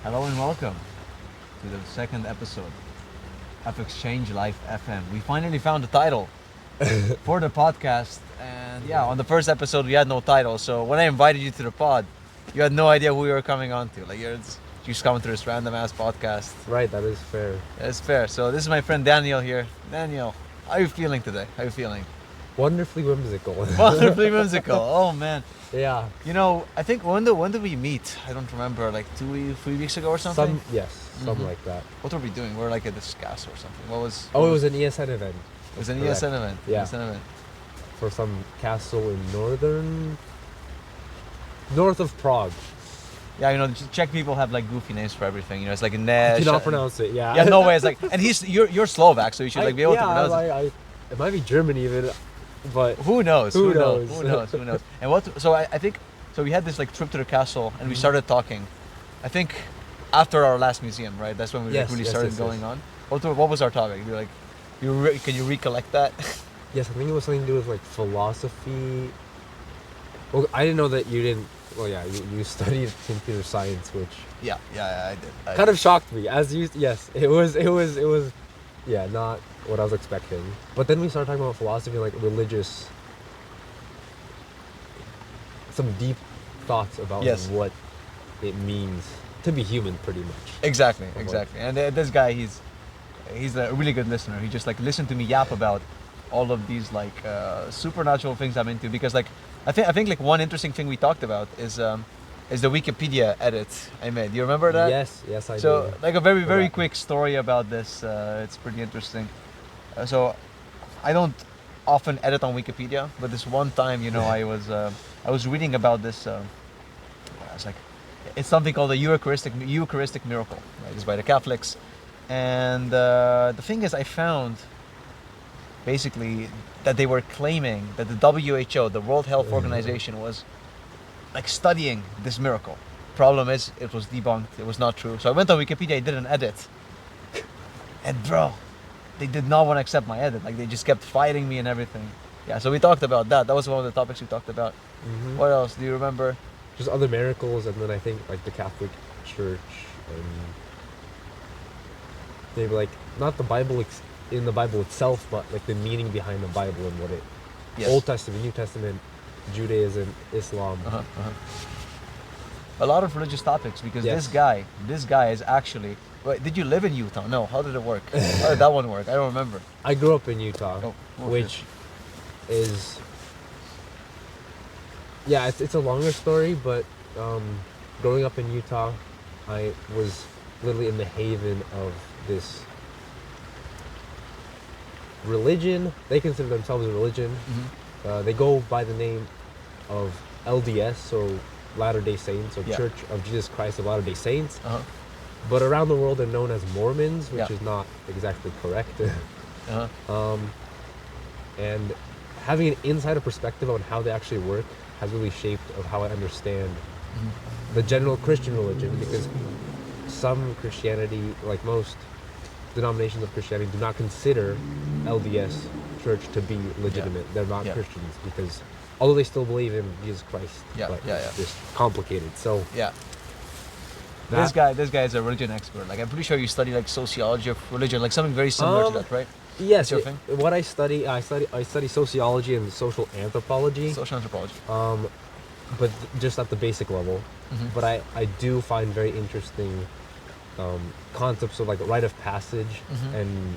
Hello and welcome to the second episode of Exchange Life FM. We finally found the title for the podcast, and yeah, on the first episode we had no title. So when I invited you to the pod, you had no idea who you were coming on to. Like you're just coming to this random ass podcast. Right, that is fair. It's fair. So this is my friend Daniel here. Daniel, how are you feeling today? How are you feeling? Wonderfully whimsical. Wonderfully whimsical. Oh man. Yeah. You know, I think when did we meet? I don't remember. Like 3 weeks ago or something. Something like that. What were we doing? We were like at this castle or something. What was? Oh, it was an ESN event. It was an Correct. ESN event. Yeah. ESN event. For some castle in north of Prague. Yeah, you know, Czech people have like goofy names for everything. You know, it's like Nesh. I cannot pronounce it. Yeah. Yeah, no way. It's like, and you're Slovak, so you should like be able to pronounce it. It might be German even, but Who knows? Who knows? Who knows? Who knows? And what? So I think so. We had this like trip to the castle, and we started talking. I think after our last museum, right? That's when we Yes, really yes, started yes, going yes. on. What was our topic? You're like, can you recollect that? yes, I think it was something to do with like philosophy. Well, I didn't know that you didn't. Well, yeah, you studied computer science, which yeah, I did. kind of shocked me. Yes, it was, yeah, not what I was expecting. But then we started talking about philosophy, like religious, some deep thoughts about Yes. what it means to be human, pretty much. Exactly. And this guy, he's a really good listener. He just like listened to me yap about all of these like supernatural things I'm into, because like I think like one interesting thing we talked about is the Wikipedia edit I made. Do you remember that? Yes, I do. So like a very Correct. quick story about this. It's pretty interesting. So I don't often edit on Wikipedia, but this one time, you know, I was reading about this. I was like, it's something called the Eucharistic miracle. Right? It's by the Catholics, and the thing is, I found basically that they were claiming that the WHO, the World Health Organization, was like studying this miracle. Problem is, it was debunked. It was not true. So I went on Wikipedia, I did an edit, and bro, they did not want to accept my edit. Like they just kept fighting me and everything. Yeah, so we talked about that. That was one of the topics we talked about. Mhm. What else? Do you remember? Just other miracles, and then I think like the Catholic Church, and they were like not the Bible in the Bible itself, but like the meaning behind the Bible and what it. Yes. Old Testament, New Testament, Judaism, Islam. A lot of religious topics, because Yes. this guy is actually. Wait, did you live in Utah? No. How did it work? How did that one work? I don't remember. I grew up in Utah, Oh, okay. which is yeah, it's a longer story, but growing up in Utah, I was literally in the haven of this religion. They consider themselves a religion. They go by the name of LDS, so Latter-day Saints, or Yeah. Church of Jesus Christ of Latter-day Saints. Uh-huh. But around the world, they're known as Mormons, which Yeah. is not exactly correct. Uh-huh. And having an insider perspective on how they actually work has really shaped of how I understand the general Christian religion, because some Christianity, like most denominations of Christianity, do not consider LDS Church to be legitimate. They're not Yeah. Christians, because although they still believe in Jesus Christ, Yeah, but yeah, it's yeah. just complicated. So Yeah. that- This guy is a religion expert. Like I'm pretty sure you study like sociology of religion, like something very similar to that, right? yes, your thing? what I study sociology and social anthropology. Social anthropology. But just at the basic level. But I do find very interesting concepts of like rite of passage and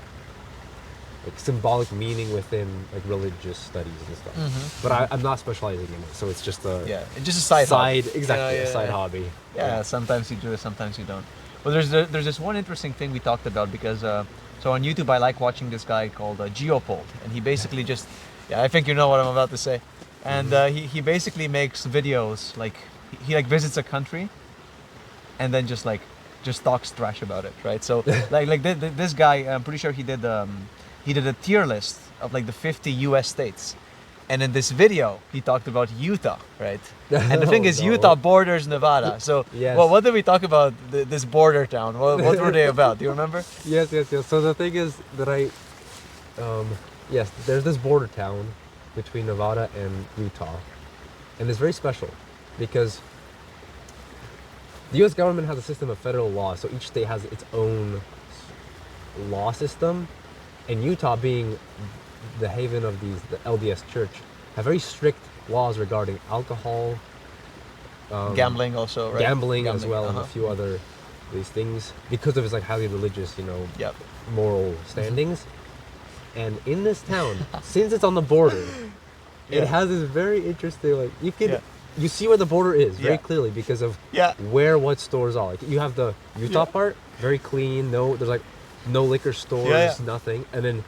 like symbolic meaning within like religious studies and stuff. But I'm not specializing in it, so it's just a Yeah, it's just a side hobby. exactly, Yeah, a yeah, side yeah. hobby. Yeah, sometimes you do it, sometimes you don't. Well, there's this one interesting thing we talked about, because so on YouTube I like watching this guy called Geopold, and he basically just I think you know what I'm about to say, and he basically makes videos like he like visits a country, and then just talks trash about it, right? So this guy, I'm pretty sure he did a tier list of like the 50 U.S. states. And in this video, he talked about Utah, right? And the thing is, No. Utah borders Nevada. So, Yes. well, what did we talk about this border town? What were they about? Do you remember? Yes. So the thing is that yes, there's this border town between Nevada and Utah, and it's very special because the U.S. government has a system of federal law, so each state has its own law system, and Utah, being the haven of the LDS Church, have very strict laws regarding alcohol, Gambling also, right? gambling as Gambling, well, and a few other these things because of its like highly religious, Yep. moral standings. And in this town, since it's on the border, Yeah. it has this very interesting like Yeah. you see where the border is very Yeah. clearly because of Yeah. where what stores are. Like you have the Utah Yeah. part, very clean. There's like no liquor stores, Yeah. nothing. And then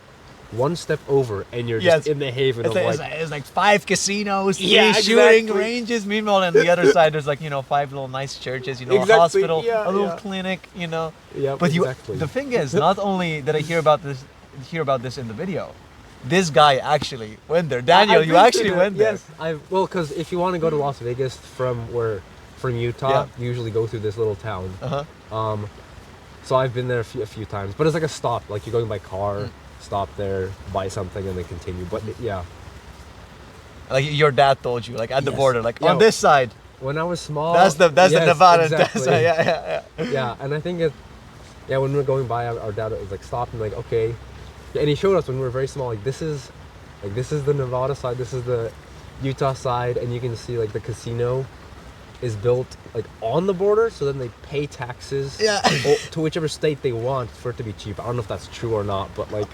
one step over, and you're Yes. just in the haven It's of like, it's like 5 casinos, 3 Yeah, shooting exactly. ranges. Meanwhile, on the other side, there's like 5 little nice churches, Exactly, a hospital, yeah, a little yeah. clinic, Yeah, But exactly. the thing is, not only did I hear about this in the video, this guy actually went there. Daniel, I've you been to actually the- went there. Yes, because if you want to go to Las Vegas from Utah, Yeah. you usually go through this little town. Uh-huh. So I've been there a few times, but it's like a stop. Like you're going by car, stop there, buy something, and then continue. But yeah, Like your dad told you, like at the Yes. border, like Yeah. on this side, when I was small, that's the yes, Nevada. Exactly. That's, yeah. Yeah, and I think when we were going by, our dad was like stopped and like okay, yeah, and he showed us when we were very small, like this is the Nevada side, this is the Utah side, and you can see like the casino is built like on the border, so then they pay taxes Yeah. to whichever state they want for it to be cheap. I don't know if that's true or not, but like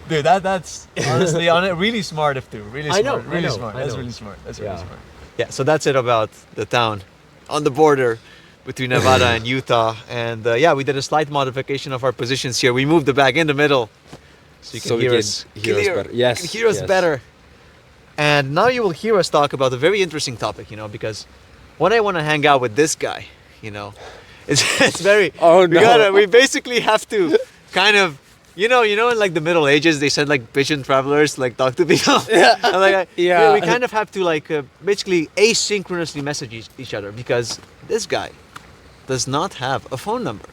Dude, that's honestly really smart if too. Really I smart. know, really I know, smart. I That's know. really smart. That's really Yeah. smart. Yeah, so that's it about the town on the border between Nevada and Utah. And yeah, we did a slight modification of our positions here. We moved the bag in the middle so you can So we hear can us hear us clear. better. Yes, You can hear us yes. better. And now you will hear us talk about a very interesting topic, because when I want to hang out with this guy, it's very Oh, no. we basically have to kind of in like the Middle Ages they said like pigeon travelers like talk to people. Yeah. And, like, Yeah. we kind of have to like basically asynchronously message each other because this guy does not have a phone number.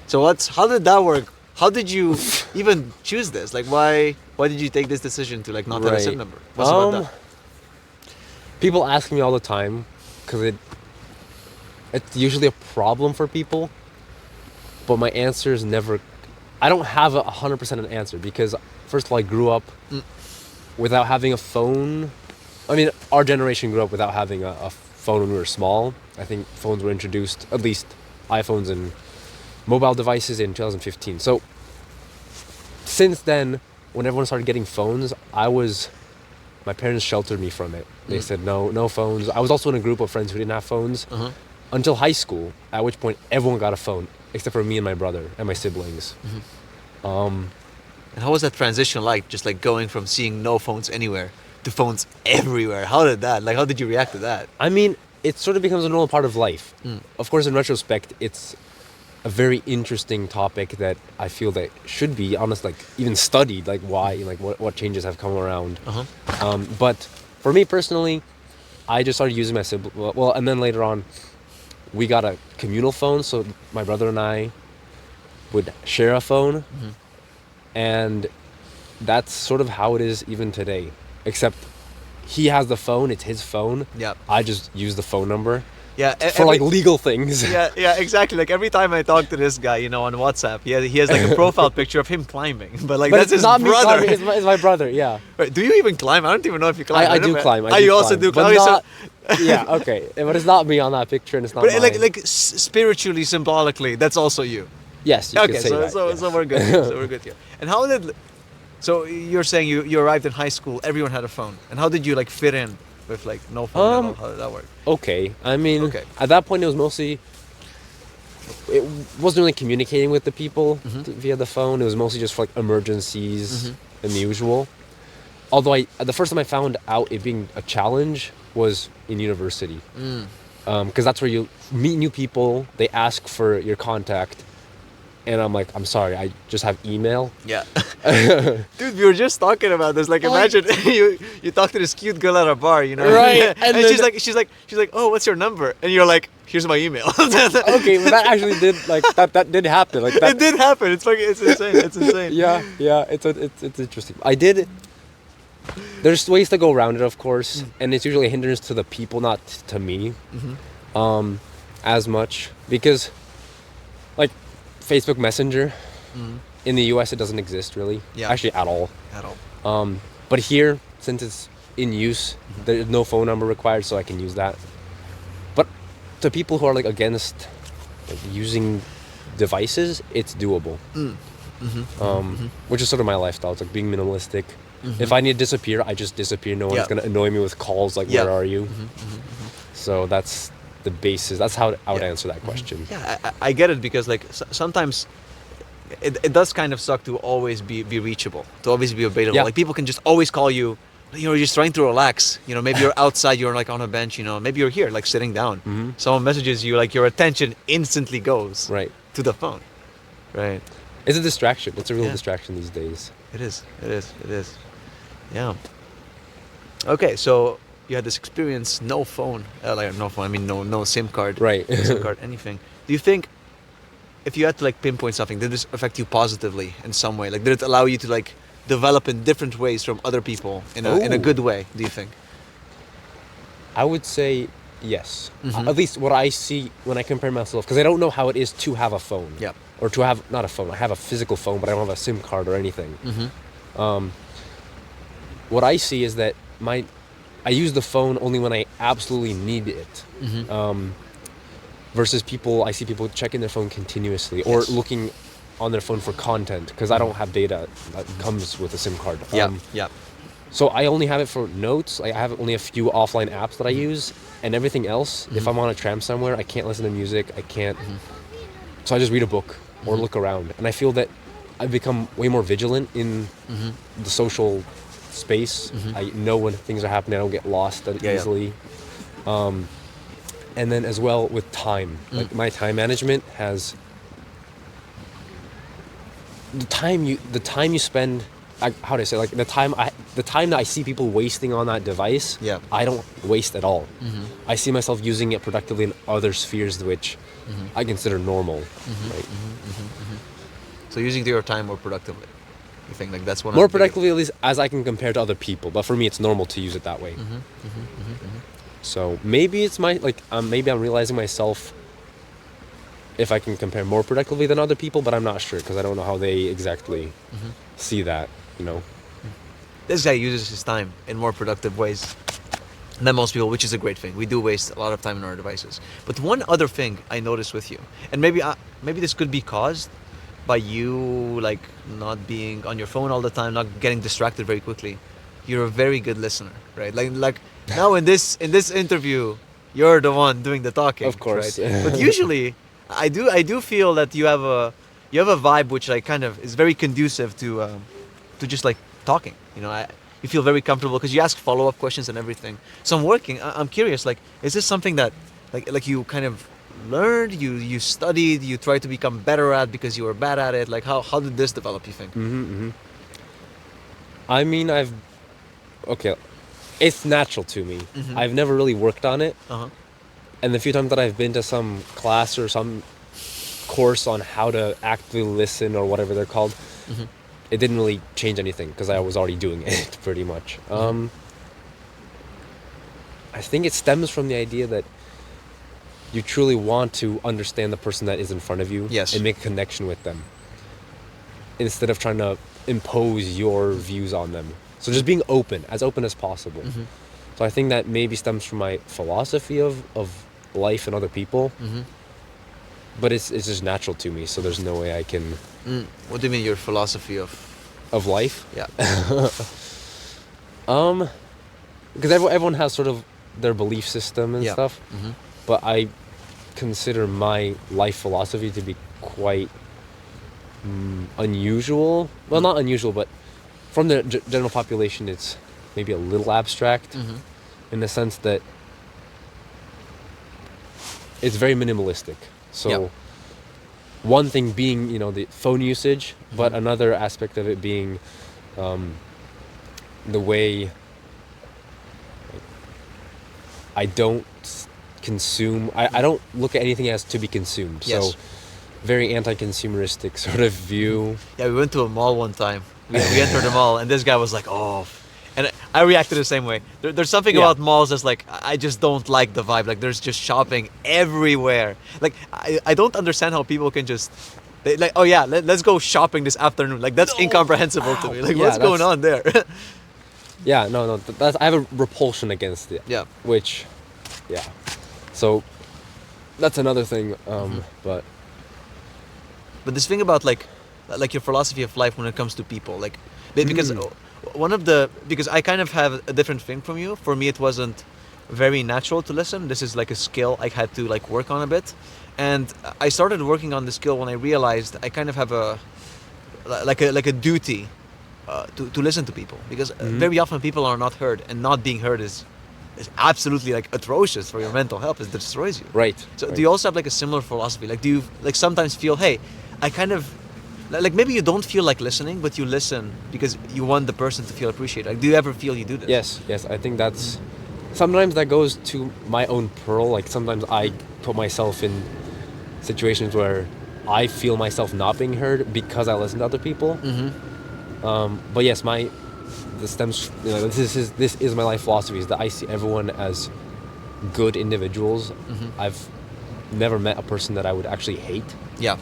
So how did that work? How did you even choose this? Like why did you take this decision to like not have a SIM Right. number? What's about that? People ask me all the time because it's usually a problem for people, but my answer is never. I don't have 100% an answer because first of all, I grew up without having a phone. I mean, our generation grew up without having a phone when we were small. I think phones were introduced, at least iPhones and mobile devices, in 2015. So since then, when everyone started getting phones, my parents sheltered me from it. They said no phones. I was also in a group of friends who didn't have phones until high school, at which point everyone got a phone except for me and my brother and my siblings. And how was that transition like? Just like going from seeing no phones anywhere to phones everywhere. How did you react to that? I mean, it sort of becomes a normal part of life. Of course, in retrospect, it's a very interesting topic that I feel that should be honest, like even studied, like why, like what changes have come around. But for me personally, I just started using my sibling. Well, and then later on, we got a communal phone, so my brother and I would share a phone, and that's sort of how it is even today. Except he has the phone; it's his phone. Yeah. I just use the phone number. Yeah. For like legal things. Yeah, exactly. Like every time I talk to this guy, on WhatsApp, he has like a profile picture of him climbing, but like But that's it's his not me brother. climbing, it's my brother. Yeah, Wait, do you even climb? I don't even know if you climb. I do climb. You also do but climb. not. Yeah, okay, but it's not me on that picture, and it's not. But mine. like spiritually, symbolically, that's also you. yes, you Okay, could say so that. so, yes. so we're good. Here. So we're good here. And how did? So you're saying you arrived in high school, everyone had a phone, and how did you like fit in with like no phone at all? How did that work? Okay, I mean, Okay. at that point it was mostly. It wasn't really communicating with the people via the phone. It was mostly just for like emergencies and the usual. Although the first time I found out it being a challenge was in university, because that's where you meet new people. They ask for your contact, and I'm like, I'm sorry, I just have email. Yeah. Dude, we were just talking about this. Like, imagine you talk to this cute girl at a bar, Right, and and she's like, oh, what's your number? And you're like, here's my email. Okay, but that actually did that did happen. Like that. It did happen. It's insane. It's insane. Yeah, it's interesting. There's ways to go around it, of course, and it's usually a hindrance to the people, not to me. as much because, like, Facebook Messenger in the U.S. it doesn't exist really, actually at all. At all. But here, since it's in use, there's no phone number required, so I can use that. But to people who are like against like, using devices, it's doable. Which is sort of my lifestyle. It's like being minimalistic. If I need to disappear, I just disappear. No one's gonna annoy me with calls like, "Where are you?" So that's the basis. That's how I would answer that question. Yeah, I get it because like sometimes it does kind of suck to always be reachable, to always be available. Yeah. Like people can just always call you. You're just trying to relax. Maybe you're outside. You're like on a bench. Maybe you're here, like sitting down. Someone messages you, like your attention instantly goes Right. to the phone. Right. It's a distraction. It's a real distraction these days. It is. Yeah. Okay, so you had this experience, no phone, no phone. I mean, no SIM card, Right. SIM card, anything. Do you think, if you had to like pinpoint something, did this affect you positively in some way? Like, did it allow you to like develop in different ways from other people in a good way? Do you think? I would say yes. At least what I see when I compare myself, because I don't know how it is to have a phone. Yeah. Or to have, not a phone, I have a physical phone, but I don't have a SIM card or anything. What I see is that I use the phone only when I absolutely need it. Versus I see people checking their phone continuously or looking on their phone for content because I don't have data that comes with a SIM card. So I only have it for notes. I have only a few offline apps that I use, and everything else, if I'm on a tram somewhere, I can't listen to music. I can't. So I just read a book or look around, and I feel that I've become way more vigilant in the social space. I know when things are happening. I don't get lost that easily. And then as well with time, like my time management has the time you spend. How do I say, like the time that I see people wasting on that device, I don't waste at all. I see myself using it productively in other spheres which I consider normal. Right? So using your time more productively, you think like that's one more of the productively at least as I can compare to other people. But for me, it's normal to use it that way. So maybe it's maybe I'm realizing myself if I can compare more productively than other people, but I'm not sure because I don't know how they exactly see that. This guy uses his time in more productive ways than most people, which is a great thing. We do waste a lot of time on our devices. But one other thing I noticed with you, and maybe this could be caused by you like not being on your phone all the time, not getting distracted very quickly. You're a very good listener, right? Like now in this interview, you're the one doing the talking, Of course. Right? But usually, I do feel that you have a vibe which like kind of is very conducive to just like talking. You feel very comfortable because you ask follow-up questions and everything. So I'm curious, like, is this something that like you kind of learned, you studied, you tried to become better at because you were bad at it? Like, how did this develop, you think? I mean, it's natural to me. I've never really worked on it. And the few times that I've been to some class or some course on how to actively listen or whatever they're called, it didn't really change anything because I was already doing it pretty much. I think it stems from the idea that you truly want to understand the person that is in front of you and make a connection with them instead of trying to impose your views on them. So just being as open as possible. So I think that maybe stems from my philosophy of life and other people. But it's just natural to me, so there's no way I can... What do you mean your philosophy of life? Yeah. Because everyone has sort of their belief system and stuff. But I consider my life philosophy to be quite unusual. Well, not unusual, but from the general population, it's maybe a little abstract in the sense that it's very minimalistic. So one thing being, the phone usage, but another aspect of it being the way I don't consume. I don't look at anything as to be consumed. So very anti-consumeristic sort of view. Yeah, we went to a mall one time. We entered a mall, and this guy was like, "Oh, And I reacted the same way. There's something Yeah. about malls that's like I just don't like the vibe. Like there's just shopping everywhere. Like I don't understand how people can just like, oh yeah, let's go shopping this afternoon. Like that's incomprehensible to me. Like Yeah, what's going on there? Yeah, no, that's I have a repulsion against it. Yeah. Which, yeah. So that's another thing. But But this thing about like your philosophy of life when it comes to people, like because one of the because I kind of have a different thing from you. For me, it wasn't very natural to listen. This is like a skill I had to like work on a bit, and I started working on the skill when I realized I kind of have a like a duty to listen to people because very often people are not heard, and not being heard is absolutely like atrocious for your mental health. It destroys you. right. So right. do you also have like a similar philosophy? Like do you like sometimes feel, hey, I kind of like maybe you don't feel like listening, but you listen because you want the person to feel appreciated. Like do you ever feel you do this? Yes. I think that's sometimes that goes to my own pearl. Like sometimes I put myself in situations where I feel myself not being heard because I listen to other people. But yes, this stems. This is my life philosophy. Is that I see everyone as good individuals. I've never met a person that I would actually hate. Yeah.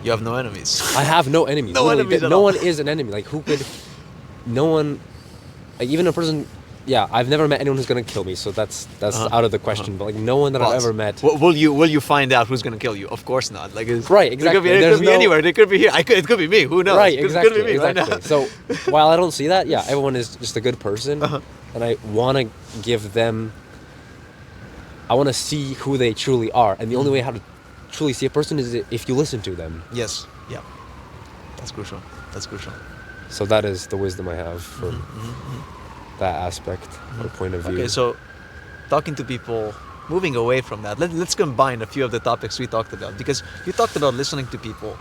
You have no enemies. I have no enemies. No Literally, enemies at no all. one is an enemy. Like who could? No one. Like even a person. Yeah, I've never met anyone who's gonna kill me. So that's out of the question. But like no one that I've ever met. Will you find out who's gonna kill you? Of course not. Like it's, Right, It could exactly. be, There's be no- anywhere. It could be here. It could be me. Who knows? Right, It exactly. could be me right now. So while I don't see that, yeah, everyone is just a good person, and I want to give them. I want to see who they truly are, and the only way how to truly see a person is if you listen to them. Yes. Yeah. That's crucial. That's crucial. So that is the wisdom I have from that aspect or point of view. Okay, so talking to people, moving away from that, let's combine a few of the topics we talked about because you talked about listening to people,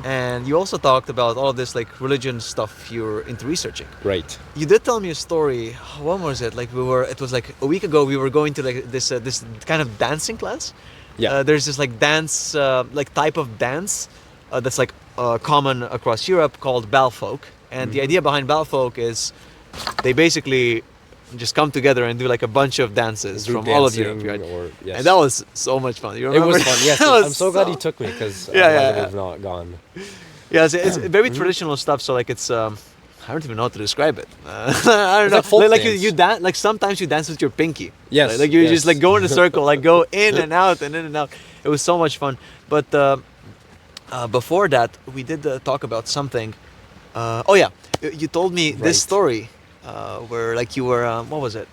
and you also talked about all of this like religion stuff you're into researching. Right. You did tell me a story. When was it? Like it was like a week ago. We were going to like this kind of dancing class. Yeah. There's this like dance, like type of dance that's like common across Europe called Balfolk. And the idea behind Balfolk is they basically just come together and do like a bunch of dances Group from all of dancing Europe. Right? or- yes. And that was so much fun. You It remember? was fun. Yes, That was I'm so glad so- you took me because Yeah, I yeah, would yeah. have not gone. Yeah, it's very traditional stuff. So like it's I don't even know how to describe it. I don't It's know. like folk Like dance. you dance. Like sometimes you dance with your pinky. Yes, Like you yes. just like go in a circle, like go in and out and in and out. It was so much fun. But before that, we did talk about something. Oh yeah, you told me Right. this story where like you were what was it?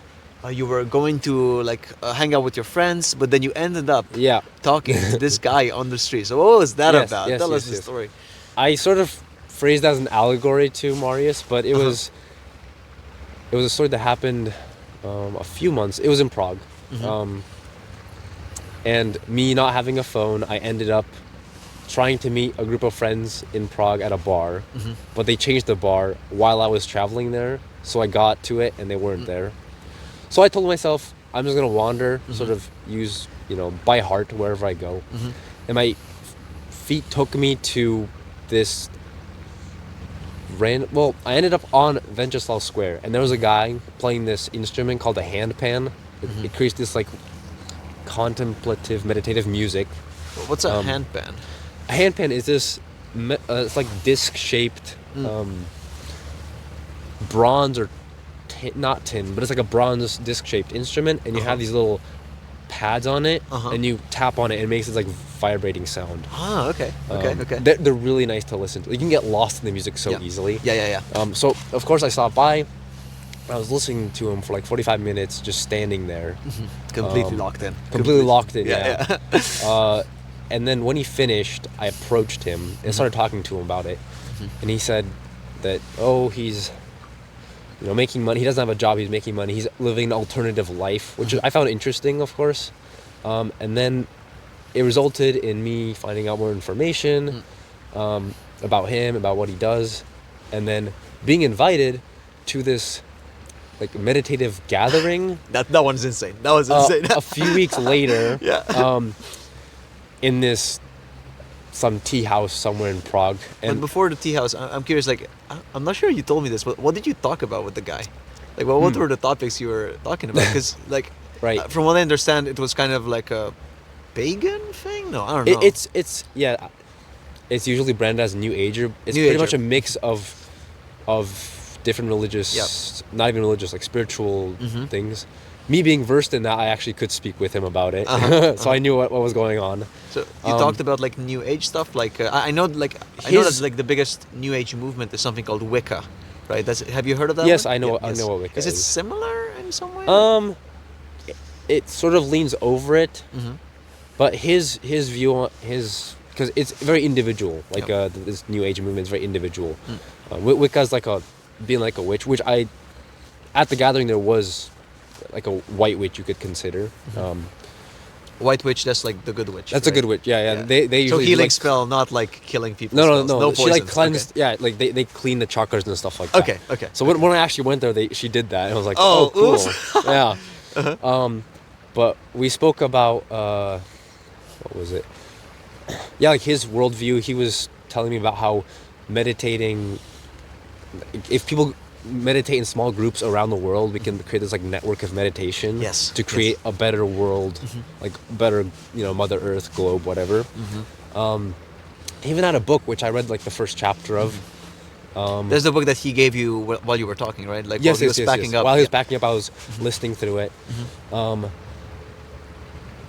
You were going to like hang out with your friends, but then you ended up Yeah. talking to this guy on the street. So what was that Yes, about? yes, Tell yes, us the yes. story. I sort of phrased as an allegory to Marius, but it was a story that happened a few months. It was in Prague, and me not having a phone, I ended up trying to meet a group of friends in Prague at a bar, but they changed the bar while I was traveling there, so I got to it and they weren't there. So I told myself I'm just gonna wander, sort of use by heart wherever I go, and my feet took me to this I ended up on Venceslav Square, and there was a guy playing this instrument called a handpan. It creates this like contemplative, meditative music. What's a handpan? A handpan is this it's like disc-shaped bronze or not tin, but it's like a bronze disc-shaped instrument, and you have these little pads on it, and you tap on it, and it makes this like vibrating sound. Ah, okay. Okay. They're really nice to listen to. You can get lost in the music so easily. Yeah. So of course I stopped by. I was listening to him for like 45 minutes, just standing there, Completely locked in. completely locked in. Yeah. And then when he finished, I approached him and started talking to him about it. And he said that he's making money. He doesn't have a job. He's making money. He's living an alternative life, which I found interesting, of course. And then it resulted in me finding out more information about him, about what he does, and then being invited to this like meditative gathering. That one's insane. That was insane. A few weeks later, Yeah. in some tea house somewhere in Prague. But And before the tea house, I'm curious. Like, I'm not sure you told me this, but what did you talk about with the guy? Like, what were the topics you were talking about? Because, like, Right. from what I understand, it was kind of like a pagan thing. No, I don't know. It's yeah, it's usually branded as New Ager. It's New pretty Ager. much a mix of different religious, not even religious, like spiritual things. Me being versed in that, I actually could speak with him about it, so I knew what was going on. So you talked about like New Age stuff. Like I know, like I know that like the biggest New Age movement is something called Wicca, right? Have you heard of that? Yes, one? I know. Yeah, I know what Wicca is. Is is. it similar in some way? It sort of leans over it, but his view on because it's very individual. Like this New Age movement is very individual. Wicca's like being like a witch, which at the gathering there was like a white witch you could consider. White witch, that's like the good witch. That's a good witch. Yeah. They usually so do, healing like, spell, not like killing people. No. No She like poisons. cleansed. Okay. Yeah, like they clean the chakras and stuff like that. Okay. So when I actually went there, she did that, and I was like, Oh, cool. oops. Yeah. But we spoke about what was it? Yeah, like his worldview. He was telling me about how meditating. If people meditate in small groups around the world, we can create this like network of meditation. Yes. To create a better world, like better, Mother Earth, globe, whatever. He even had a book which I read like the first chapter of. There's the book that he gave you while you were talking, right? Like Yes, while he was backing up. While he was backing up, I was listening through it.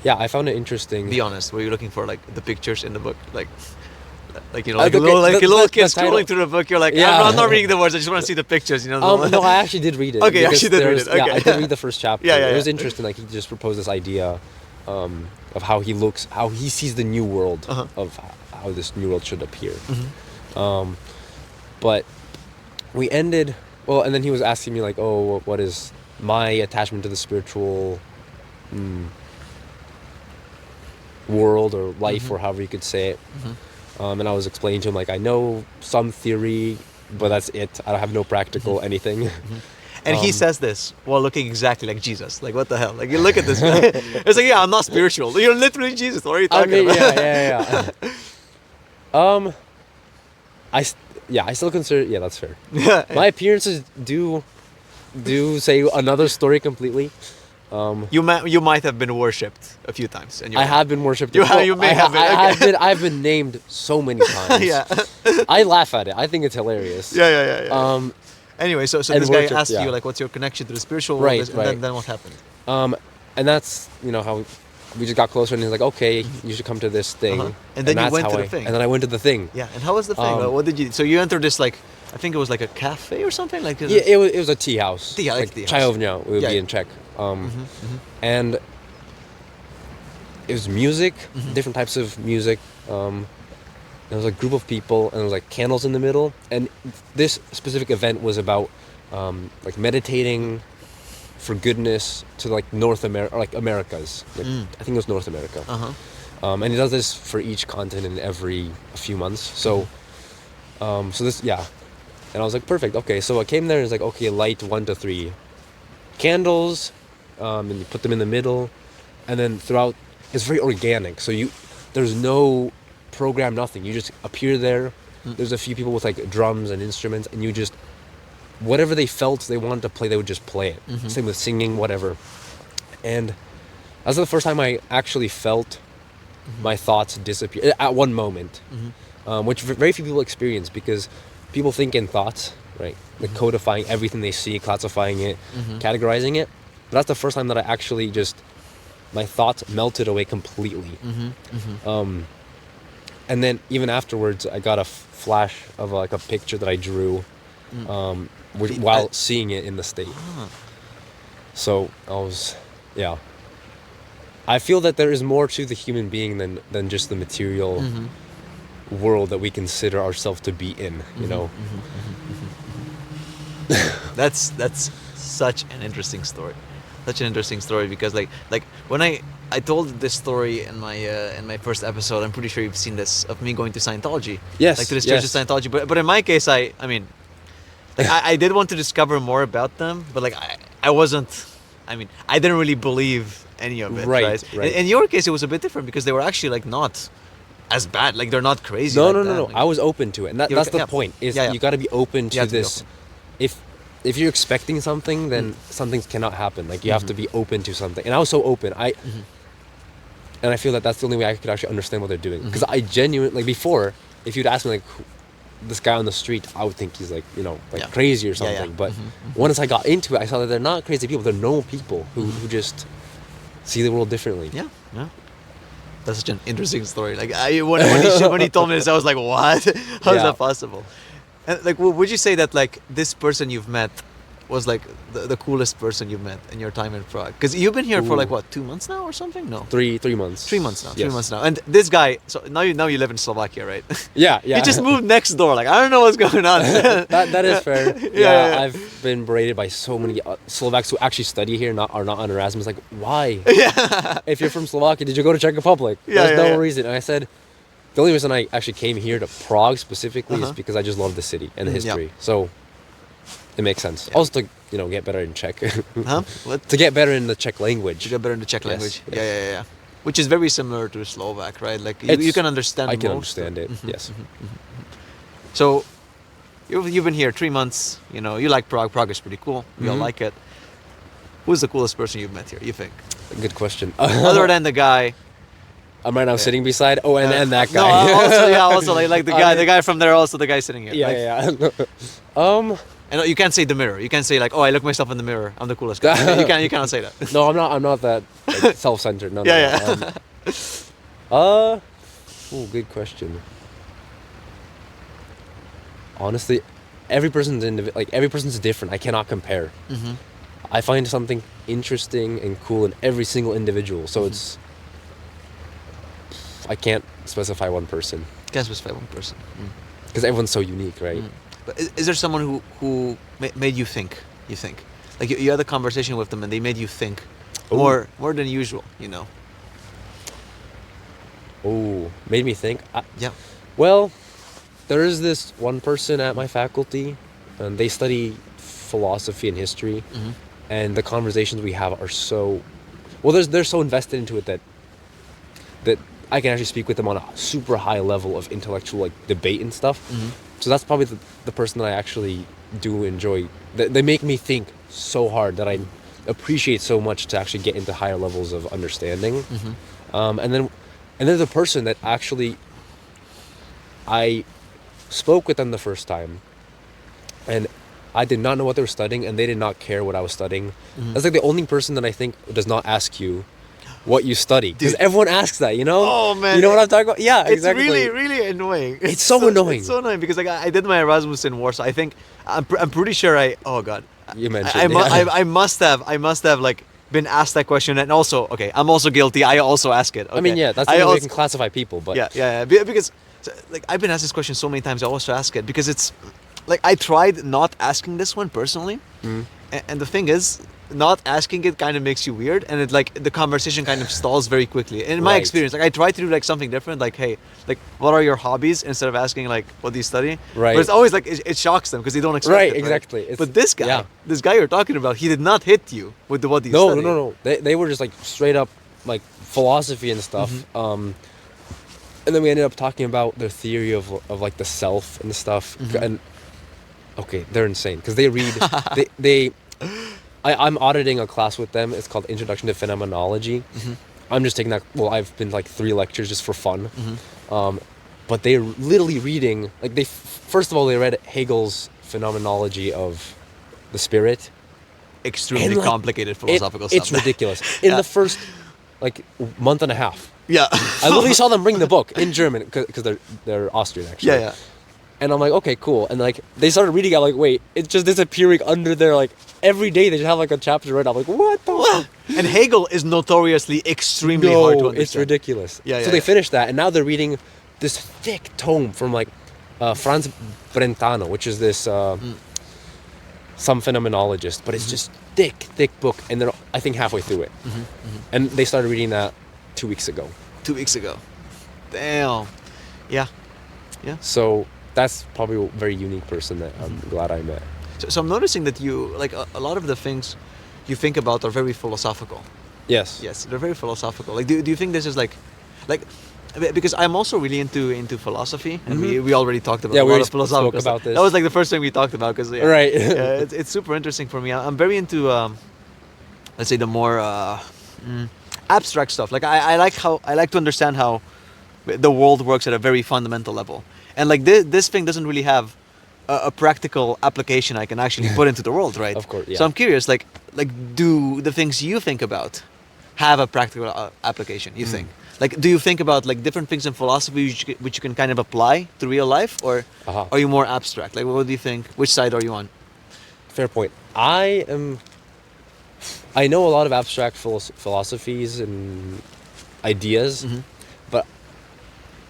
Yeah, I found it interesting. Be honest. Were you looking for like the pictures in the book, like a the- little kid the title- scrolling through the book? You're like, Yeah. I'm not reading the words. I just want to see the pictures. No, I actually did read it. Okay, you because actually did read there's- it, okay. Yeah, I did read the first chapter. Yeah. It was interesting. Like he just proposed this idea of how he sees the new world, of how this new world should appear. But we ended well, and then he was asking me like, oh, what is my attachment to the spiritual world or life, or however you could say it. And I was explaining to him like, I know some theory, but that's it. I don't have no practical anything. And he says this while looking exactly like Jesus. Like, what the hell? Like, you look at this guy. It's like, yeah, I'm not spiritual. You're literally Jesus. What are you talking about? Yeah. I still consider. Yeah, that's fair. My appearances do say another story completely. You might have been worshipped a few times. And I have been worshipped. You may have been. I've been named so many times. Yeah. I laugh at it. I think it's hilarious. Yeah. Anyway, so and this guy worship, asked yeah. you like, what's your connection to the spiritual world? And then what happened? And that's how we just got closer, and he's like, okay, you should come to this thing. And then you that's went how to the thing. And then I went to the thing. Yeah. And how was the thing? What did you? So you entered this like, I think it was like a cafe or something like. Yeah, it was a tea house. Tea, like tea house. Czajownia would be in Czech. And it was music, different types of music. There was a group of people, and there was like candles in the middle. And this specific event was about like meditating for goodness to like North America, or like Americas. Like, I think it was North America. And he does this for each continent every few months. So, this, yeah. And I was like, perfect. Okay, so I came there and it's like, okay, light 1 to 3 candles, and you put them in the middle, and then throughout, it's very organic. So there's no program, nothing. You just appear there. There's a few people with like drums and instruments, and you just, whatever they felt they wanted to play, they would just play it. Same with singing, whatever. And that was the first time I actually felt my thoughts disappear at one moment, which very few people experience, because people think in thoughts, right? Like codifying everything they see, classifying it, categorizing it. But that's the first time that I actually my thoughts melted away completely. And then even afterwards, I got a flash of like a picture that I drew while seeing it in the state. So I feel that there is more to the human being than just the material world that we consider ourselves to be in, you know? That's such an interesting story. Such an interesting story, because like when I told this story in my first episode, I'm pretty sure you've seen this, of me going to Scientology. Yes. Like to this church of Scientology. But in my case, I mean, like I did want to discover more about them, but like I wasn't, I mean, I didn't really believe any of it. Right. In your case, it was a bit different, because they were actually like not as bad. Like they're not crazy. No. Like I was open to it, and that's the point. Is you got to be open to this. if you're expecting something, then some things cannot happen. Like you have to be open to something. And I was so open. And I feel that that's the only way I could actually understand what they're doing. Because I genuinely, like before, if you'd ask me like this guy on the street, I would think he's like, you know, like crazy or something. But once I got into it, I saw that they're not crazy people. They're normal people who just see the world differently. Yeah. That's such an interesting story. Like when he told me this, I was like, what? How is that possible? And like, would you say that like this person you've met was like the coolest person you've met in your time in Prague? Because you've been here for like what, 2 months now or something? No, 3 months. 3 months now. Yes. 3 months now. And this guy, so now you live in Slovakia, right? Yeah. He just moved next door. Like I don't know what's going on. that is fair. Yeah. I've been berated by so many Slovaks who actually study here, are not on Erasmus. Like, why? Yeah. If you're from Slovakia, did you go to Czech Republic? There's no reason. And I said, the only reason I actually came here to Prague specifically is because I just love the city and the history. So it makes sense. Also to, you know, get better in Czech. What? To get better in the Czech language. To get better in the Czech language. Yes. Yeah. Which is very similar to Slovak, right? Like you can understand. I can understand it. Yes. So you've been here 3 months. You know, you like Prague. Prague is pretty cool. We all like it. Who's the coolest person you've met here? You think? Good question. Other than the guy I'm right now sitting beside. Oh, and that guy. No, also like the guy from there. Also the guy sitting here. Yeah. And you can't say the mirror. You can't say like, oh, I look myself in the mirror. I'm the coolest guy. You cannot say that. No, I'm not that like, self-centered. No. Good question. Honestly, every person's different. I cannot compare. I find something interesting and cool in every single individual. So I can't specify one person. Can't specify one person. Because everyone's so unique, right? But is there someone who made you think? You think, like you had a conversation with them and they made you think more than usual. You know. Oh, made me think. Yeah. Well, there is this one person at my faculty, and they study philosophy and history, and the conversations we have are so, well, they're so invested into it that I can actually speak with them on a super high level of intellectual like debate and stuff. So that's probably the person that I actually do enjoy. They make me think so hard that I appreciate so much to actually get into higher levels of understanding. And then the person that actually I spoke with them the first time, and I did not know what they were studying, and they did not care what I was studying. That's like the only person that I think does not ask you what you study, because everyone asks that, you know. Oh man, you know what I'm talking about? Yeah, it's exactly. really annoying. It's so annoying. It's so annoying because like I did my Erasmus in Warsaw. I think I'm pretty sure oh god, you mentioned I must have like been asked that question, and also I'm also guilty. I also ask it. Okay. I mean, yeah, that's the way we can classify people, but yeah, because like I've been asked this question so many times. I also ask it because it's like I tried not asking this one personally, and the thing is, not asking it kind of makes you weird, and it like the conversation kind of stalls very quickly. In my experience, like I try to do like something different, like hey, like what are your hobbies, instead of asking like what do you study. Right. But it's always like it shocks them because they don't expect right, it. Exactly. But this guy you're talking about, he did not hit you with the what do you study. No. They were just like straight up like philosophy and stuff. And then we ended up talking about their theory of like the self and stuff. And okay, they're insane because they read I'm auditing a class with them. It's called Introduction to Phenomenology. I'm just taking that. Well, I've been like 3 lectures just for fun. But they're literally reading, like first of all, they read Hegel's Phenomenology of the Spirit. Extremely complicated philosophical stuff. It's ridiculous. In the first like month and a half. Yeah. I literally saw them bring the book in German because they're Austrian actually. Yeah. And I'm like, okay, cool. And like they started reading, I'm like, wait, it's just disappearing under their like every day they just have like a chapter read. I'm like, what the? And Hegel is notoriously extremely hard to understand. It's ridiculous. Yeah. So they finished that, and now they're reading this thick tome from like Franz Brentano, which is this some phenomenologist, but it's just thick book, and they're I think halfway through it. And they started reading that 2 weeks ago. 2 weeks ago. Damn. Yeah. So that's probably a very unique person that I'm glad I met. So I'm noticing that you, like a lot of the things you think about are very philosophical. Yes. Yes, they're very philosophical. Like, do you think this is like, because I'm also really into philosophy, and we already talked about Yeah, a we lot already of philosophical spoke about stuff. this. That was like the first thing we talked about, because Right. yeah, it's super interesting for me. I'm very into let's say the more abstract stuff. Like I like to understand how the world works at a very fundamental level, and like this thing doesn't really have a practical application I can actually put into the world, right? Of course, yeah. So I'm curious, like do the things you think about have a practical application? You think? Like, do you think about like different things in philosophy which you can kind of apply to real life, or Uh-huh. are you more abstract? Like, what do you think? Which side are you on? Fair point. I know a lot of abstract philosophies and ideas, but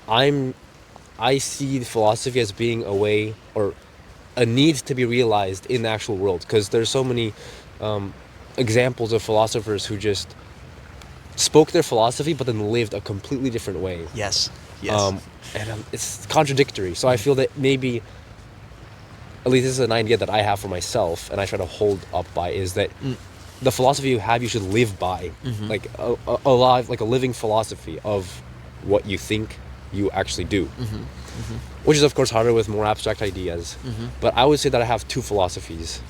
I see philosophy as being a way or a need to be realized in the actual world, because there's so many examples of philosophers who just spoke their philosophy but then lived a completely different way. Yes. Yes. And it's contradictory. So I feel that maybe, at least this is an idea that I have for myself and I try to hold up by, is that the philosophy you have, you should live by. Like a live, like a living philosophy of what you think you actually do. Which is of course harder with more abstract ideas. But I would say that I have two philosophies,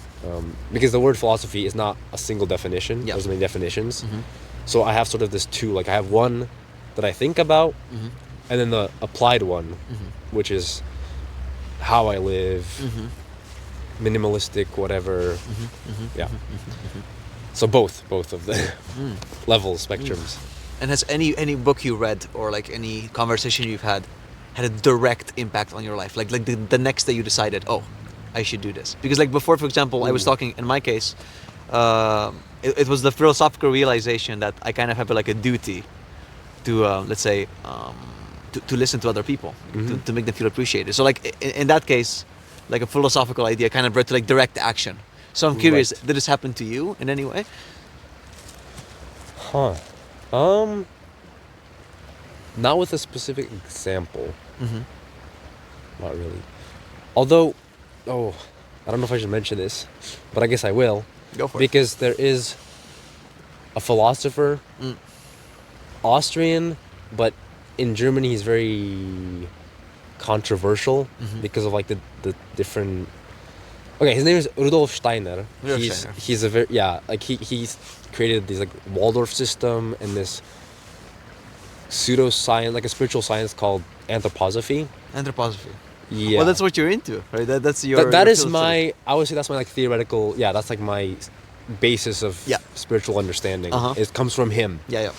because the word philosophy is not a single definition. Yeah. There's many definitions. So I have sort of this two, like I have one that I think about, and then the applied one, which is how I live, minimalistic, whatever. Yeah. So both of the levels, spectrums. And has any book you read or like any conversation you've had a direct impact on your life? Like the next day you decided, oh, I should do this. Because like before, for example, I was talking, in my case, it was the philosophical realization that I kind of have like a duty to, let's say, to listen to other people, to make them feel appreciated. So like in that case, like a philosophical idea kind of brought to like direct action. So I'm curious, did this happen to you in any way? Huh. Not with a specific example. Not really. Although, I don't know if I should mention this, but I guess I will. Go for it. Because there is a philosopher, Austrian, but in Germany he's very controversial because of like the different. Okay, his name is Rudolf Steiner. He's a very he's created this like Waldorf system and this pseudoscience, like a spiritual science called anthroposophy. Anthroposophy. Yeah. Well, that's what you're into, right? That's your. That your is field my. I would say that's my like theoretical. Yeah, that's like my basis of spiritual understanding. It comes from him. Yeah.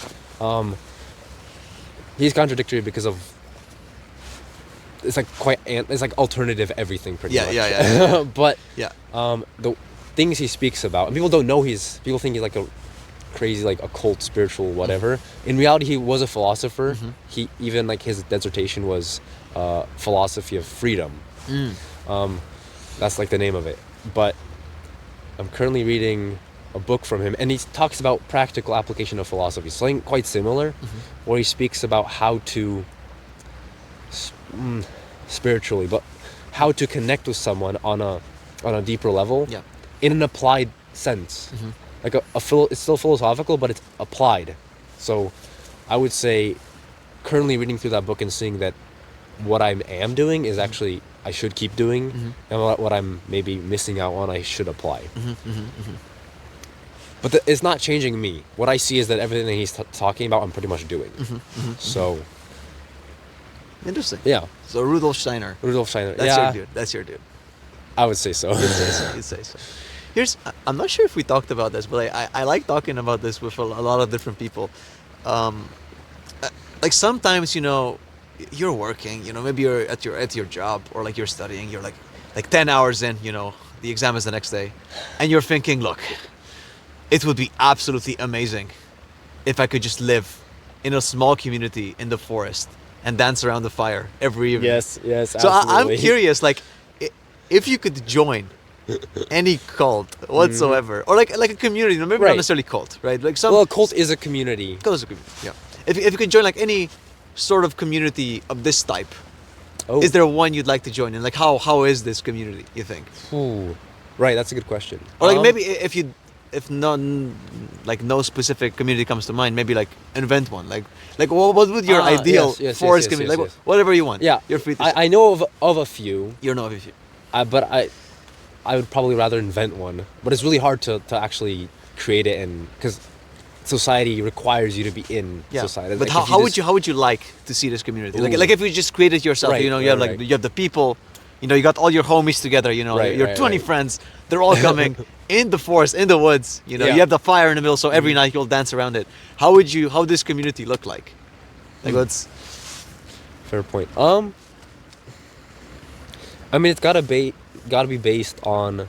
He's contradictory because of. It's like it's like alternative everything pretty much. Yeah. But the things he speaks about, and people don't know people think he's like a crazy like occult spiritual whatever. In reality, he was a philosopher. He even like his dissertation was philosophy of freedom. That's like the name of it. But I'm currently reading a book from him, and he talks about practical application of philosophy, something quite similar, where he speaks about how to spiritually, but how to connect with someone on a deeper level, in an applied sense. Like it's still philosophical, but it's applied. So I would say currently reading through that book and seeing that what I am doing is actually I should keep doing, and what I'm maybe missing out on I should apply. But it's not changing me. What I see is that everything that he's talking about I'm pretty much doing. So interesting. Yeah. So Rudolf Steiner. That's your dude. That's your dude. I would say so. You'd say so. I'm not sure if we talked about this, but I like talking about this with a lot of different people. Like sometimes, you're working, maybe you're at your job, or like you're studying, you're like 10 hours in, the exam is the next day, and you're thinking, look, it would be absolutely amazing if I could just live in a small community in the forest and dance around the fire every evening. Yes, So absolutely. I'm curious, like, if you could join any cult whatsoever, or like a community, maybe not necessarily cult, right? Like a cult is a community. Cult is a community, yeah. If you could join like any sort of community of this type, is there one you'd like to join? And like, how is this community, you think? Ooh. Right, that's a good question. Or like maybe if you if none, like no specific community comes to mind, maybe like invent one. Like what would your ideal forest community? Like whatever you want. Yeah, you're free to say. I know of a few. You know of a few. But I would probably rather invent one. But it's really hard to actually create it, and because society requires you to be in society. But like how would you like to see this community? Like if you just created yourself, Right, you know, you have right. you have the people, you know, you got all your homies together, you know, your 20 friends, they're all coming in the forest, in the woods, you know, you have the fire in the middle, so every night you'll dance around it. How would this community look like? Like what's fair point. I mean, it's gotta be based on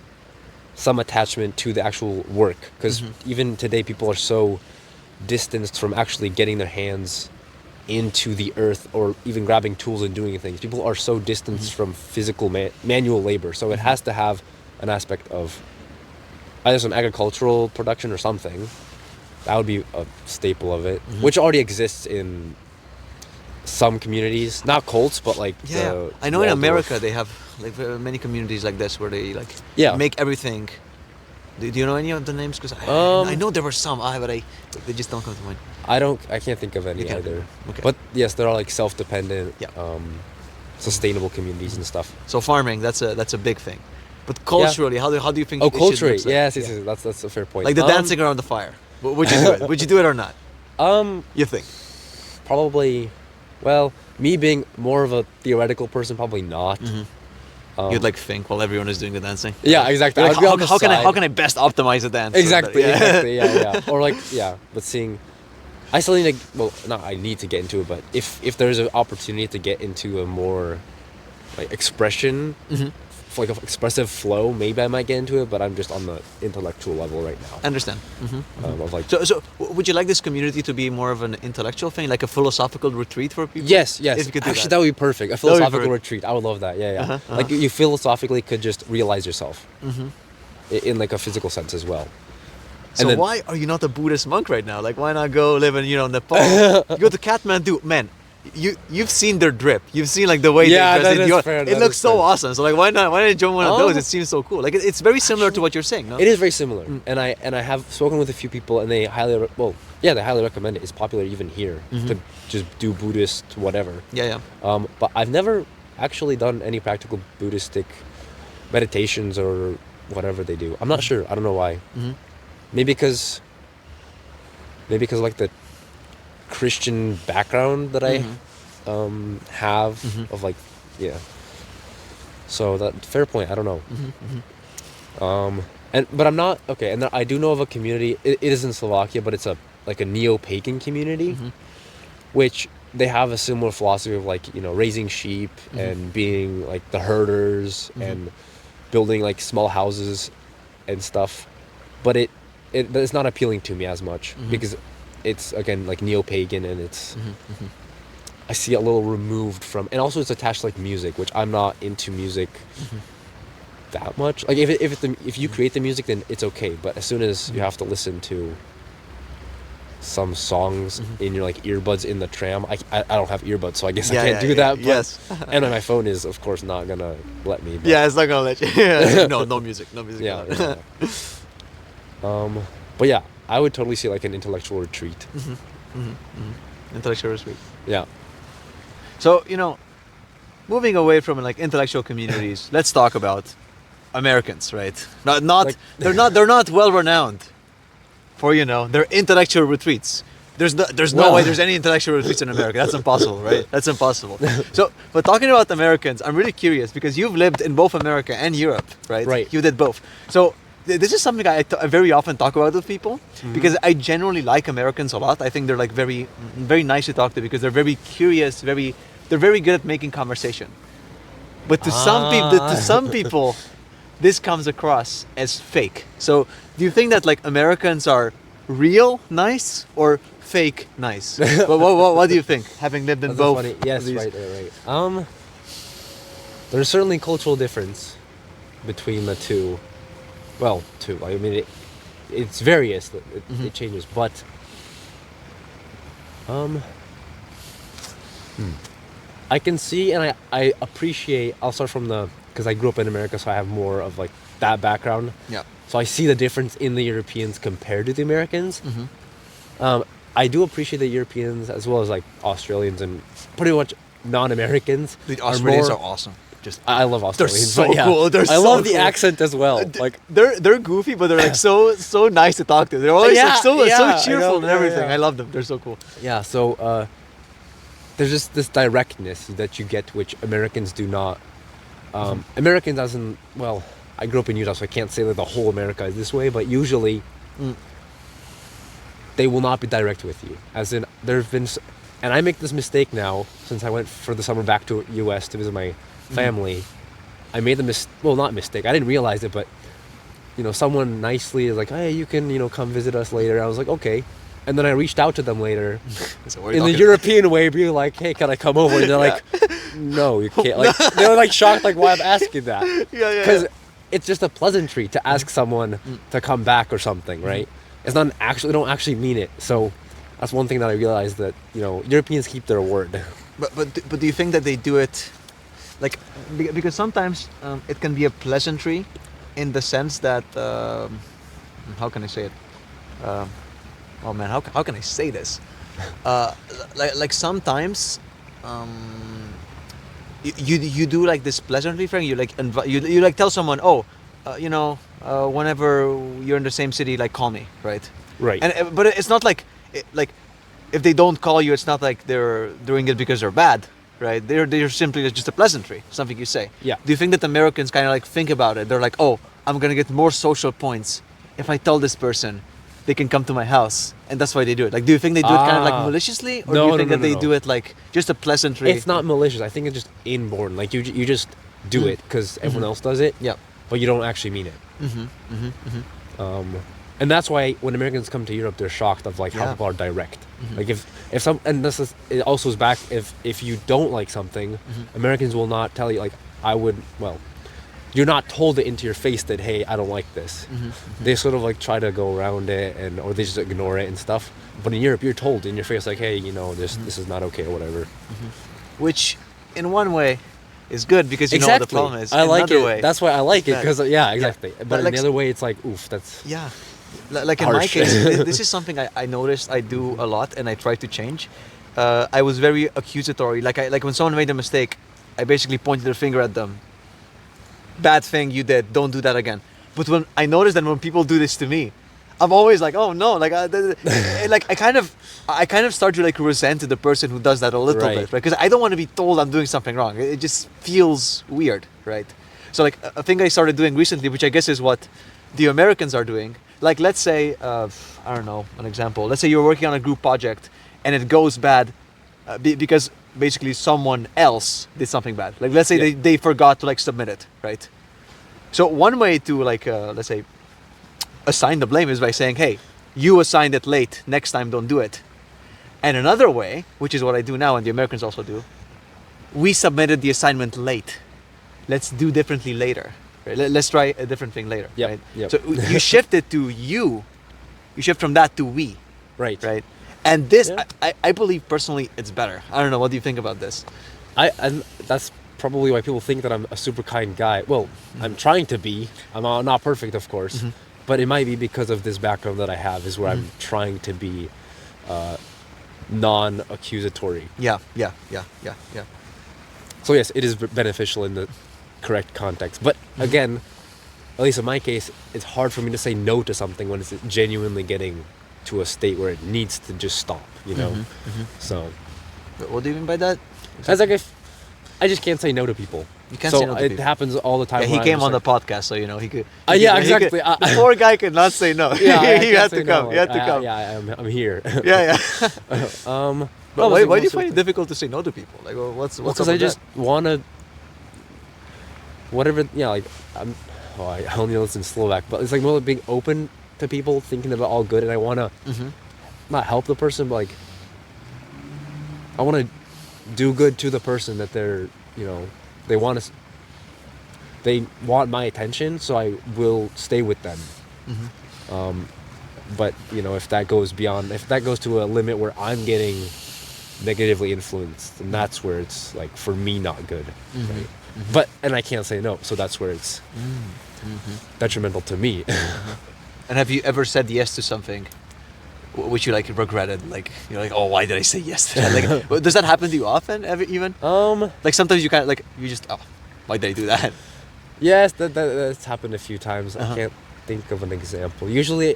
some attachment to the actual work, because even today people are so distanced from actually getting their hands into the earth or even grabbing tools and doing things. People are so distanced from physical manual labor, so it has to have an aspect of either some agricultural production or something. That would be a staple of it, which already exists in some communities, not cults, but like I know in America they have like many communities like this where they like make everything. Do you know any of the names? Because I know there were some, but they just don't come to mind. I can't think of any either. Okay. But yes, there are like self-dependent, sustainable communities and stuff. So farming, that's a big thing. But culturally, how do you think? Oh, culturally, yes, that's a fair point. Like the dancing around the fire. Would you do it? Would you do it or not? You think? Probably. Well, me being more of a theoretical person, probably not. You'd like think while everyone is doing the dancing. Yeah, exactly. Like, how can I best optimize the dance? Exactly. Yeah. Or like but seeing, I still need to. Well, not I need to get into it, but if there's an opportunity to get into a more like expression, like an expressive flow, maybe I might get into it. But I'm just on the intellectual level right now. I understand. Of like, so would you like this community to be more of an intellectual thing, like a philosophical retreat for people? Yes. If you could do Actually, that would be perfect. A philosophical retreat. I would love that. Yeah. Like you philosophically could just realize yourself in like a physical sense as well. So then, why are you not a Buddhist monk right now? Like, why not go live in Nepal? You go to Kathmandu, man. You've seen their drip. You've seen like the way they dress. It looks so awesome. So like, why not join one of those? It seems so cool. Like it's very similar to what you're saying. No? It is very similar, and I have spoken with a few people, and they highly recommend it. It's popular even here to just do Buddhist whatever. Yeah. But I've never actually done any practical Buddhistic meditations or whatever they do. I'm not sure. I don't know why. Maybe because like the Christian background that I have of like so that fair point. I don't know. But I'm not okay. And I do know of a community. It is in Slovakia, but it's a neo-pagan community, which they have a similar philosophy of like raising sheep and being like the herders and building like small houses and stuff. But it's not appealing to me as much because it's again like neo-pagan and it's I see it a little removed from, and also it's attached to like music, which I'm not into music that much. Like if you create the music, then it's okay, but as soon as you have to listen to some songs in your like earbuds in the tram, I don't have earbuds, so I guess I can't do that. But, yes. And my phone is of course not gonna let me. Yeah, it's not gonna let you. No music. Yeah. But yeah, I would totally see like an intellectual retreat. Intellectual retreat. Yeah. So moving away from like intellectual communities, let's talk about Americans, right? They're not well renowned for their intellectual retreats. There's no way there's any intellectual retreats in America. That's impossible, right? That's impossible. So, but talking about Americans, I'm really curious because you've lived in both America and Europe, right? Right. You did both. So this is something I very often talk about with people because I generally like Americans a lot. I think they're like very, very nice to talk to because they're very curious, they're very good at making conversation. But to some people, this comes across as fake. So do you think that like Americans are real nice or fake nice? what do you think, having lived in both? Funny. Yes, right. There's certainly cultural difference between the two. Well, two. I mean, it's various. It changes, but I can see and I appreciate. I'll start from the because I grew up in America, so I have more of like that background. Yeah. So I see the difference in the Europeans compared to the Americans. I do appreciate the Europeans as well as like Australians and pretty much non-Americans. The are Australians more- are awesome. Just I love Australians. so but yeah, cool. They're I so love the cool. accent as well. Like they're goofy, but they're like so nice to talk to. They're always Yeah, like, so yeah, I cheerful know, and yeah, everything. yeah. I love them. They're so cool. yeah, so there's just this directness that you get, which Americans do not. Americans, as in, well, I grew up in Utah, so I can't say that the whole America is this way, but usually they will not be direct with you. As in, there have been, and I make this mistake now since I went for the summer back to U.S. to visit my family. I made the not mistake. I didn't realize it, but someone nicely is like, "Hey, you can come visit us later." I was like, "Okay," and then I reached out to them later So what are you in the talking- European way, being like, "Hey, can I come over?" And they're like, "No, you can't." Like they were like shocked, like why I'm asking that. Yeah. Because it's just a pleasantry to ask someone to come back or something, right? It's not they don't actually mean it. So that's one thing that I realized, that Europeans keep their word. But do you think that they do it, like, because sometimes it can be a pleasantry, in the sense that how can I say it? Oh man, how can I say this? Like sometimes you do like this pleasantry thing. You like you like tell someone, oh, whenever you're in the same city, like call me, right? Right. And but it's not like if they don't call you, it's not like they're doing it because they're bad, right? They're simply just a pleasantry, something you say. Yeah. Do you think that Americans kind of like think about it? They're like, oh, I'm gonna get more social points if I tell this person they can come to my house, and that's why they do it. Like, do you think they do it kind of like maliciously, or do you think that they do it like just a pleasantry? It's not malicious. I think it's just inborn. Like you just do it because everyone else does it. Yeah. But you don't actually mean it. And that's why when Americans come to Europe, they're shocked of like how Yeah. people are direct. Like if some, and this is, it also is back, if you don't like something, Americans will not tell you, like you're not told it into your face that, hey, I don't like this. They sort of like try to go around it, or they just ignore it and stuff. But in Europe, you're told in your face, like, hey, this is not okay or whatever. Which, in one way, is good because you know what the problem is. I In like another it. way, That's why I like it, because exactly. But But in like the other way, it's like, oof, that's yeah. Like in my harsh. case, this is something I noticed I do a lot, and I try to change. I was very accusatory. Like when someone made a mistake, I basically pointed the finger at them. Bad thing you did. Don't do that again. But when I notice that when people do this to me, I'm always like, oh no, like I kind of start to like resent the person who does that a little Right. bit, right? Because I don't want to be told I'm doing something wrong. It just feels weird, right? So like a thing I started doing recently, which I guess is what the Americans are doing. Like let's say, I don't know, an example. Let's say you're working on a group project and it goes bad because basically someone else did something bad. Like let's say they forgot to like submit it, right? So one way to like let's say assign the blame is by saying, hey, you assigned it late, next time don't do it. And another way, which is what I do now and the Americans also do, we submitted the assignment late, let's do differently later, right? Let's try a different thing later. Yep, Right? yep. So you shift it to you shift from that to we, right. right? And this, Yeah. I believe personally, it's better. I don't know. What do you think about this? And that's probably why people think that I'm a super kind guy. Well, I'm trying to be. I'm not perfect, of course, but it might be because of this background that I have, is where I'm trying to be non-accusatory. Yeah. So yes, it is beneficial in the correct context. But again, at least in my case, it's hard for me to say no to something when it's genuinely getting to a state where it needs to just stop, So What do you mean by that? that's like, if I just can't say no to people. You can't so say no to it people. happens all the time. Yeah, he when I'm came just on like, the podcast, so he could. yeah, he could- exactly. the poor guy could not say no. Yeah, I he can't had say to come. no. He had to come. Yeah, I'm here. Yeah. But why do you mostly- find it difficult to say no to people? Like, what's up Because with I just that? want to, whatever, like, I only listen Slovak, but it's like more like being open to people, thinking about all good, and I want to not help the person, but like, I want to do good to the person that they're, they want to, they want my attention, so I will stay with them. But if that goes beyond, if that goes to a limit where I'm getting negatively influenced, and that's where it's like for me not good. Mhm. Right? But and I can't say no, so that's where it's detrimental to me. And have you ever said yes to something which you like regretted? Like you're like, oh, why did I say yes to that? Like, does that happen to you often? Ever even? Like sometimes you kind of like you just, oh, why did I do that? Yes, that's happened a few times. Uh-huh. I can't think of an example. Usually,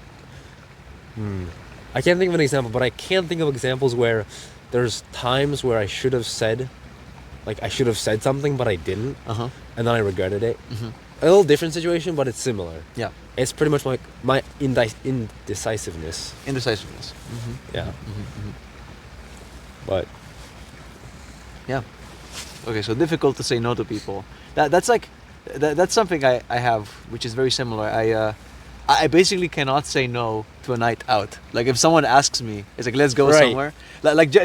I can't think of an example, but I can think of examples where there's times where I should have said something, but I didn't, and then I regretted it. A little different situation, but it's similar. Yeah. It's pretty much like my indecisiveness. Indecisiveness. Yeah. But Yeah. Okay, so difficult to say no to people. That's like that's something I have, which is very similar. I basically cannot say no to a night out. Like if someone asks me, it's like let's go Right. somewhere.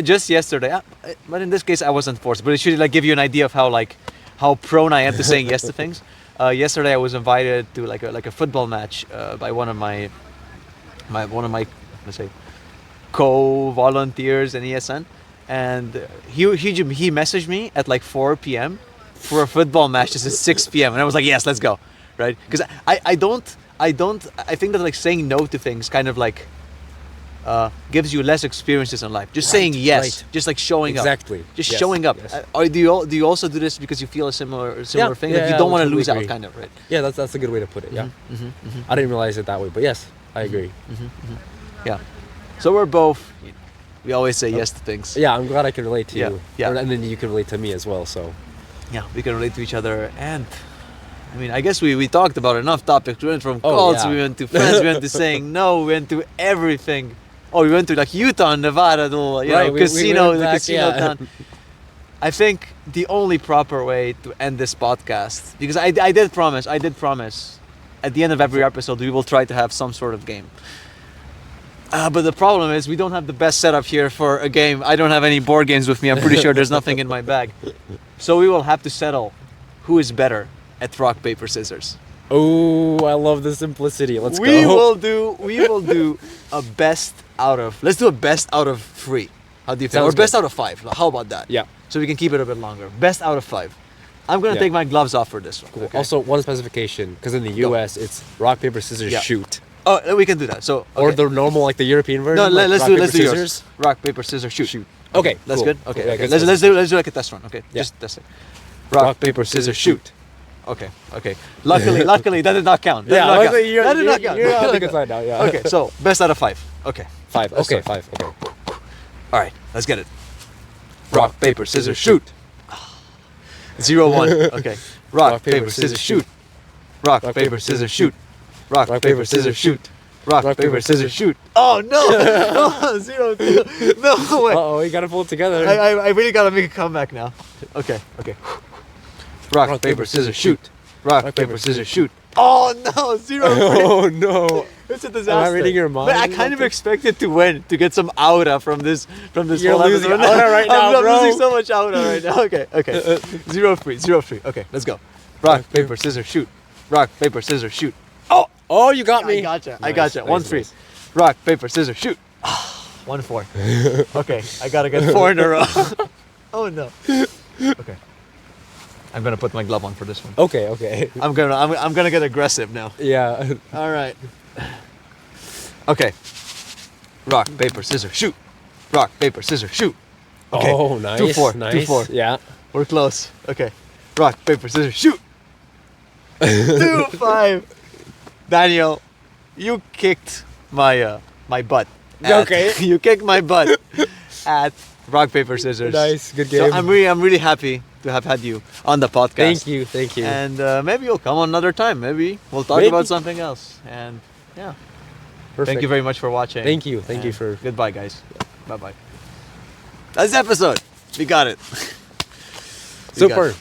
Just yesterday, but in this case I wasn't forced. But it should like give you an idea of how prone I am to saying yes to things. Yesterday I was invited to like a football match by one of my let's say co-volunteers in ESN, and he messaged me at like 4 p.m. for a football match just at 6 p.m. and I was like, yes, let's go, right? Because I think that like saying no to things kind of like gives you less experiences in life. Just saying yes, right. just like showing Exactly. up, just Yes, showing up. yes. Do you also do this because you feel a similar thing? Like you don't want to totally lose agree. out, kind of, right? Yeah, that's a good way to put it. Yeah. I didn't realize it that way, but yes, I agree. Yeah. So we always say yes to things. Yeah, I'm glad I can relate to you. Yeah. And then you can relate to me as well. So. Yeah, we can relate to each other, and I mean, I guess we talked about enough topics. We went from Oh, cults, yeah. we went to friends, we went to saying no, we went to everything. Oh, we went to like Utah, Nevada, Right, we casino, went the back, casino yeah. town. I think the only proper way to end this podcast, because I did promise, at the end of every episode we will try to have some sort of game. But the problem is we don't have the best setup here for a game. I don't have any board games with me. I'm pretty sure there's nothing in my bag. So we will have to settle who is better at rock, paper, scissors. Oh, I love the simplicity. Let's We go. will do a best out of. Let's do a best out of 3. How do you think? Sounds Or best good. out of 5. How about that? Yeah. So we can keep it a bit longer. Best out of 5. I'm gonna Yeah. take my gloves off for this one. Cool. Okay? Also, one specification, because in the Go. U.S. it's rock paper scissors Yeah. shoot, Oh, we can do that. So or okay. the normal like the European version. No, like let's rock, do paper, yours. scissors. Rock, paper, scissors, shoot. Shoot. Okay, That's cool. good. Cool. Okay, Yeah, okay. good Let's do like a test run. Okay, Yeah. just test it. Rock, paper, scissors, shoot. Okay. Luckily, that did not count. That did not count. That did not count. You're on the good side now. Yeah. Okay, so best out of 5. Okay. 5. Let's Okay, start. 5. Okay. All right, let's get it. Rock, paper, scissors, shoot. 0-1. Okay. Rock, paper, scissors, shoot. Rock, paper, scissors, shoot. Rock, paper, scissors, shoot. Rock, paper, scissors, shoot. Oh no! No, 0-2. No way. Oh, you gotta pull it together. I really gotta make a comeback now. Okay. Rock, paper, scissors, shoot. Rock, paper, scissors, shoot. Oh no, 0-3. Oh no! It's a disaster. Am I reading your mind? But I kind of expected to win, to get some aura from this You're whole losing episode. aura right now, I'm bro. losing so much aura right now. Okay. 0-3. Okay, let's go. Rock, paper, scissors, shoot. Rock, paper, scissors, shoot. Oh, you got me. I gotcha. Nice, 1-3. nice. Rock, paper, scissors, shoot. 1-4. Okay, I gotta get 4 in a row. Oh no. Okay. I'm gonna put my glove on for this one. Okay. I'm gonna get aggressive now. Yeah. All right. Okay. Rock, paper, scissors, shoot. Rock, paper, scissors, shoot. Okay. Oh, nice. 2-4. Nice. 2-4. Yeah. We're close. Okay. Rock, paper, scissors, shoot. 2-5. Daniel, you kicked my my butt. Okay. You kicked my butt at rock, paper, scissors. Nice. Good game. So I'm really happy to have had you on the podcast. Thank you. And maybe you'll come another time. Maybe we'll talk Maybe. about something else. And yeah. Perfect. Thank you very much for watching. Thank you And for. goodbye, guys. Bye bye. That's the episode. We got it. We got Super. it.